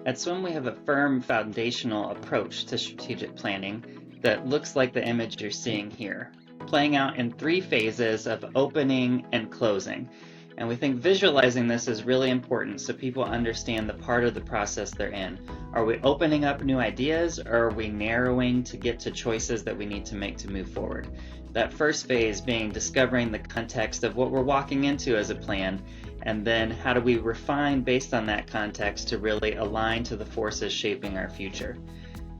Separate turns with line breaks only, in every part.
At Swim, we have a firm foundational approach to strategic planning that looks like the image you're seeing here, playing out in three phases of opening and closing. And we think visualizing this is really important so people understand the part of the process they're in. Are we opening up new ideas, or are we narrowing to get to choices that we need to make to move forward? That first phase being discovering the context of what we're walking into as a plan, and then how do we refine based on that context to really align to the forces shaping our future.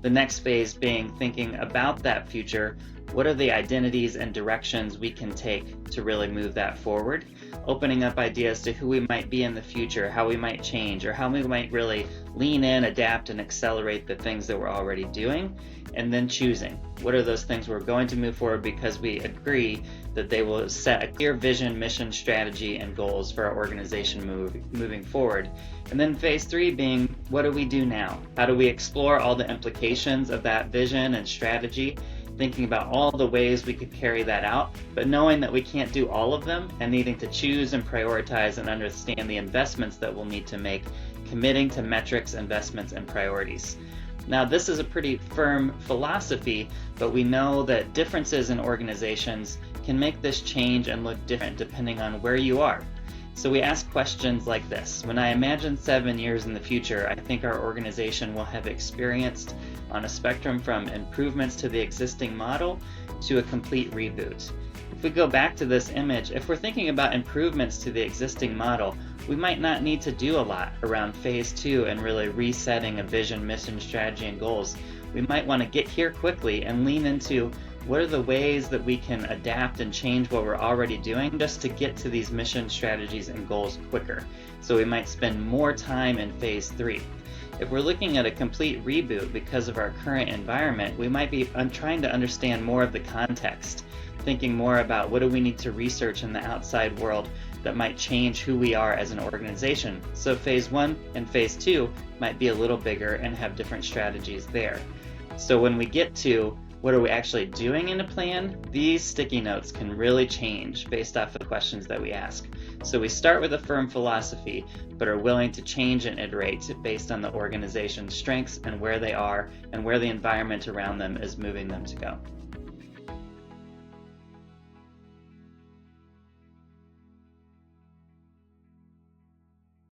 The next phase being thinking about that future. What are the identities and directions we can take to really move that forward? Opening up ideas to who we might be in the future, how we might change, or how we might really lean in, adapt, and accelerate the things that we're already doing. And then choosing. What are those things we're going to move forward because we agree that they will set a clear vision, mission, strategy, and goals for our organization moving forward. And then phase three being, what do we do now? How do we explore all the implications of that vision and strategy, thinking about all the ways we could carry that out, but knowing that we can't do all of them and needing to choose and prioritize and understand the investments that we'll need to make, committing to metrics, investments, and priorities. Now, this is a pretty firm philosophy, but we know that differences in organizations can make this change and look different depending on where you are. So we ask questions like this. When I imagine 7 years in the future, I think our organization will have experienced on a spectrum from improvements to the existing model to a complete reboot. If we go back to this image, if we're thinking about improvements to the existing model, we might not need to do a lot around phase two and really resetting a vision, mission, strategy, and goals. We might want to get here quickly and lean into what are the ways that we can adapt and change what we're already doing just to get to these mission, strategies, and goals quicker. So we might spend more time in phase three. If we're looking at a complete reboot because of our current environment, we might be trying to understand more of the context, thinking more about what do we need to research in the outside world that might change who we are as an organization. So phase one and phase two might be a little bigger and have different strategies there. So when we get to what are we actually doing in a plan, these sticky notes can really change based off of the questions that we ask. So we start with a firm philosophy, but are willing to change and iterate based on the organization's strengths and where they are and where the environment around them is moving them to go.